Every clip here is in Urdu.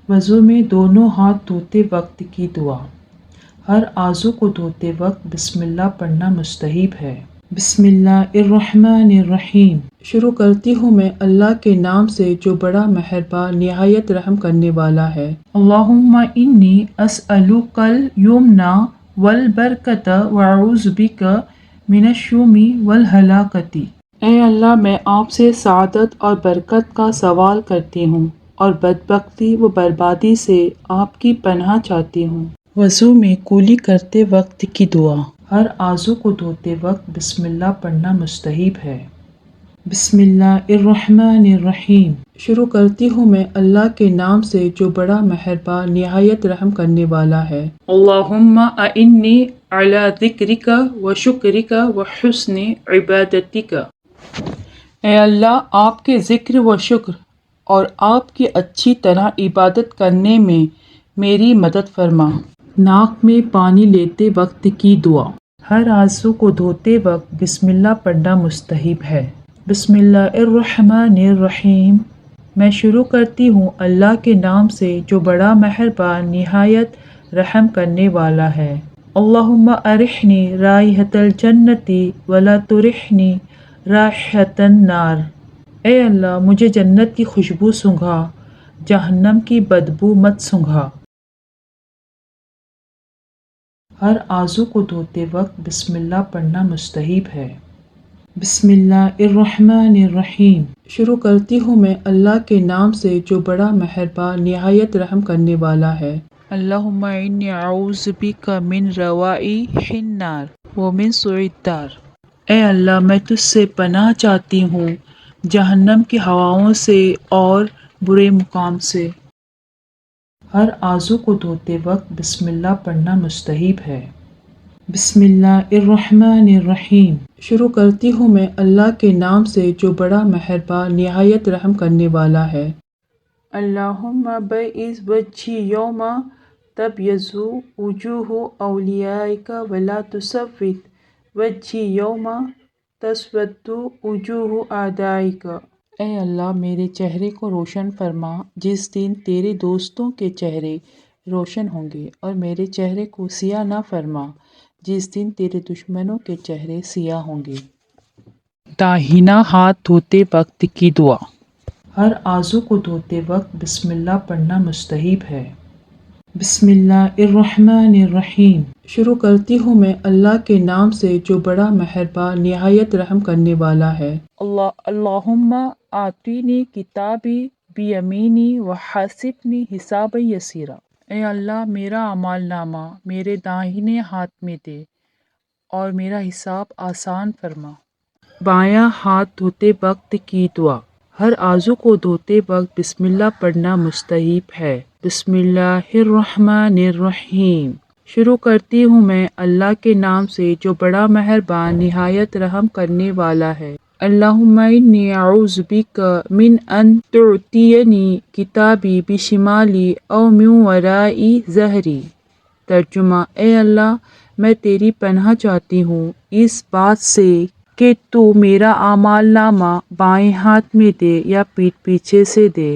وضو میں دونوں ہاتھ دھوتے وقت کی دعا۔ ہر عضو کو دھوتے وقت بسم اللہ پڑھنا مستحب ہے۔ بسم اللہ الرحمن الرحیم۔ شروع کرتی ہوں میں اللہ کے نام سے جو بڑا مہربان نہایت رحم کرنے والا ہے۔ اللہم انی اسألک الیمن والبرکۃ واعوذ بک من الشؤم والہلاکۃ۔ اے اللہ، میں آپ سے سعادت اور برکت کا سوال کرتی ہوں اور بدبختی و بربادی سے آپ کی پناہ چاہتی ہوں۔ وضو میں کولی کرتے وقت کی دعا۔ ہر عضو کو دھوتے وقت بسم اللہ پڑھنا مستحب ہے۔ بسم اللہ الرحمن الرحیم۔ شروع کرتی ہوں میں اللہ کے نام سے جو بڑا مہربان نہایت رحم کرنے والا ہے۔ اللہم اعنی علی ذکرک و شکرک و حسن عبادتک۔ اے اللہ، آپ کے ذکر و شکر اور آپ کی اچھی طرح عبادت کرنے میں میری مدد فرما۔ ناک میں پانی لیتے وقت کی دعا۔ ہر عضو کو دھوتے وقت بسم اللہ پڑھنا مستحب ہے۔ بسم اللہ الرحمن الرحیم۔ میں شروع کرتی ہوں اللہ کے نام سے جو بڑا مہربان نہایت رحم کرنے والا ہے۔ اللہم ارحنی رائحۃ الجنۃ ولا ترحنی رائحۃ النار۔ اے اللہ، مجھے جنت کی خوشبو سونگھا، جہنم کی بدبو مت سونگھا۔ ہر عضو کو دھوتے وقت بسم اللہ پڑھنا مستحب ہے۔ بسم اللہ الرحمن الرحیم۔ شروع کرتی ہوں میں اللہ کے نام سے جو بڑا مہربان نہایت رحم کرنے والا ہے۔ اللہم انی اعوذ بک من روائح النار ومن سوء الدار۔ اے اللہ، میں تجھ سے پناہ چاہتی ہوں جہنم کی ہواؤں سے اور برے مقام سے۔ ہر عضو کو دھوتے وقت بسم اللہ پڑھنا مستحب ہے۔ بسم اللہ الرحمن الرحیم۔ شروع کرتی ہوں میں اللہ کے نام سے جو بڑا مہربان نہایت رحم کرنے والا ہے۔ اللہم بعث وجہی یوم تبیض وجوہ اولیائک ولا تسود وجہی یوم تسود وجوہ اعدائک۔ اے اللہ، میرے چہرے کو روشن فرما جس دن تیرے دوستوں کے چہرے روشن ہوں گے، اور میرے چہرے کو سیاہ نہ فرما جس دن تیرے دشمنوں کے چہرے سیاہ ہوں گے۔ داہنا ہاتھ دھوتے وقت کی دعا۔ ہر عضو کو دھوتے وقت بسم اللہ پڑھنا مستحب ہے۔ بسم اللہ الرحمن الرحیم۔ شروع کرتی ہوں میں اللہ کے نام سے جو بڑا مہربان نہایت رحم کرنے والا ہے۔ اللہم آتینی کتابی بیمینی وحاسبنی حسابا یسیرا۔ اے اللہ، میرا اعمال نامہ میرے داہنے ہاتھ میں دے اور میرا حساب آسان فرما۔ بایاں ہاتھ دھوتے وقت کی دعا۔ ہر عضو کو دھوتے وقت بسم اللہ پڑھنا مستحب ہے۔ بسم اللہ الرحمن الرحیم۔ شروع کرتی ہوں میں اللہ کے نام سے جو بڑا مہربان نہایت رحم کرنے والا ہے۔ اللہم انی اعوذ بک من ان تعطینی کتابی بشمالی او من ورائی ظہری۔ ترجمہ: اے اللہ، میں تیری پناہ چاہتی ہوں اس بات سے کہ تو میرا اعمال نامہ بائیں ہاتھ میں دے یا پیٹھ پیچھے سے دے۔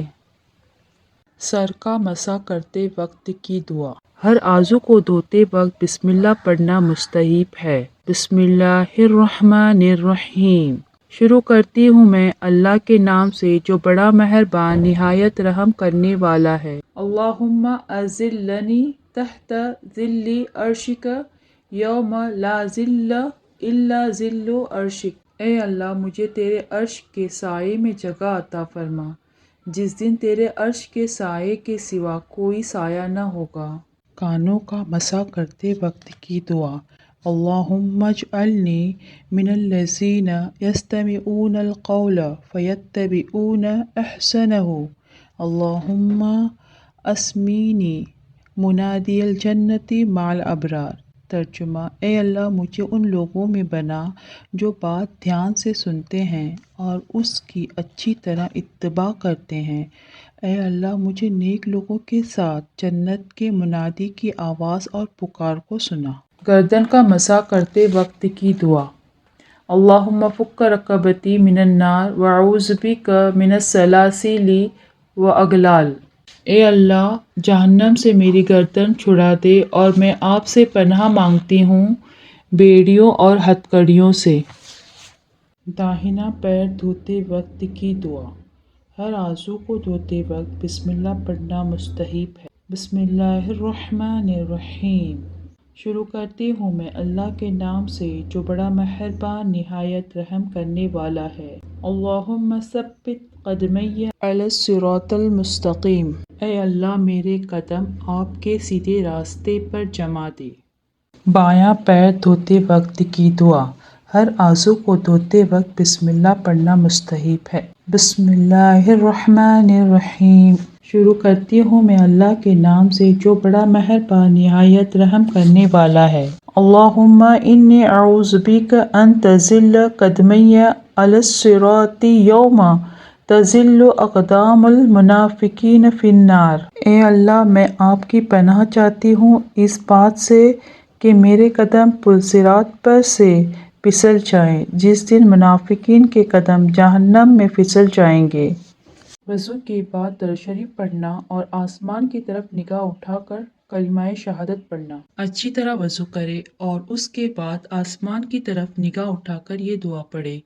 سر کا مسح کرتے وقت کی دعا۔ ہر عضو کو دھوتے وقت بسم اللہ پڑھنا مستحب ہے۔ بسم اللہ الرحمن الرحیم۔ شروع کرتی ہوں میں اللہ کے نام سے جو بڑا مہربان نہایت رحم کرنے والا ہے۔ اللہم اظلنی تحت ظل عرشک یوم لا ظل الا ظل عرشک۔ اے اللہ، مجھے تیرے عرش کے سائے میں جگہ عطا فرما جس دن تیرے عرش کے سائے کے سوا کوئی سایہ نہ ہوگا۔ کانوں کا مسح کرتے وقت کی دعا۔ اللہم اجعلنی من الذین یستمعون القول فیتبعون احسنہ۔ اللہم اسمینی منادی الجنۃ مع الابرار۔ ترجمہ: اے اللہ، مجھے ان لوگوں میں بنا جو بات دھیان سے سنتے ہیں اور اس کی اچھی طرح اتباع کرتے ہیں۔ اے اللہ، مجھے نیک لوگوں کے ساتھ جنت کے منادی کی آواز اور پکار کو سنا۔ گردن کا مسح کرتے وقت کی دعا۔ اللہم فک رقبتی من النار واعوذ بک من السلاسل واغلال۔ اے اللہ جہنم سے میری گردن چھڑا دے اور میں آپ سے پناہ مانگتی ہوں بیڑیوں اور ہتکڑیوں سے۔ داہنا پیر دھوتے وقت کی دعا۔ ہر عضو کو دھوتے وقت بسم اللہ پڑھنا مستحب ہے۔ بسم اللہ الرحمن الرحیم۔ شروع کرتی ہوں میں اللہ کے نام سے جو بڑا مہربان نہایت رحم کرنے والا ہے۔ اللہم ثبت قدمی علی الصراط المستقیم۔ اے اللہ میرے قدم آپ کے سیدھے راستے پر جما دے۔ بایاں پیر دھوتے وقت کی دعا۔ ہر عضو کو دھوتے وقت بسم اللہ پڑھنا مستحب ہے۔ بسم اللہ الرحمن الرحیم۔ شروع کرتی ہوں میں اللہ کے نام سے جو بڑا مہربان نہایت رحم کرنے والا ہے۔ اللہم انی اعوذ بک ان تزل قدمی علی الصراط یوم تزل اقدام المنافقین فی النار۔ اے اللہ میں آپ کی پناہ چاہتی ہوں اس بات سے کہ میرے قدم پل صراط پر سے پھسل جائیں جس دن منافقین کے قدم جہنم میں پھسل جائیں گے۔ وضو کے بعد درود شریف پڑھنا اور آسمان کی طرف نگاہ اٹھا کر کلمہ شہادت پڑھنا۔ اچھی طرح وضو کرے اور اس کے بعد آسمان کی طرف نگاہ اٹھا کر یہ دعا پڑھے۔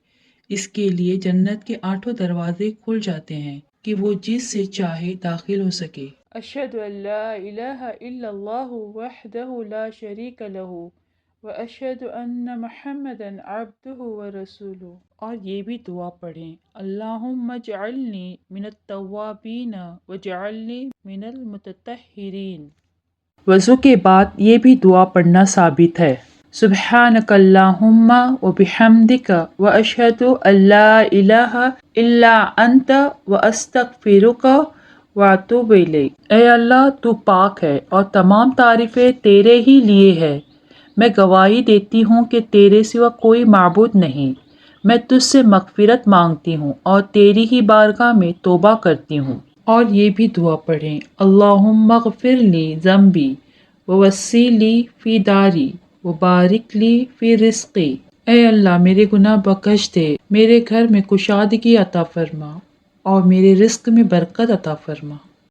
اس کے لیے جنت کے 8 دروازے کھل جاتے ہیں کہ وہ جس سے چاہے داخل ہو سکے۔ اشہد ان لا الہ الا اللہ وحدہ لا شریک لہ واشہد ان محمدا عبدہ ورسولہ۔ اور یہ بھی دعا پڑھیں اللہم اجعلنی من التوابین واجعلنی من المتطہرین۔ وضو کے بعد یہ بھی دعا پڑھنا ثابت ہے۔ سبحانک اللہم وبحمدک واشہد ان لا الہ الا انت واستغفرک واتوب الیک۔ اے اللہ تو پاک ہے اور تمام تعریفیں تیرے ہی لیے ہے۔ میں گواہی دیتی ہوں کہ تیرے سوا کوئی معبود نہیں۔ میں تجھ سے مغفرت مانگتی ہوں اور تیری ہی بارگاہ میں توبہ کرتی ہوں۔ اور یہ بھی دعا پڑھیں اللہم اغفر لی ذنبی ووسع لی فی داری وبارک لی فی رزقی۔ اے اللہ میرے گناہ بخش دے، میرے گھر میں کشادگی عطا فرما اور میرے رزق میں برکت عطا فرما۔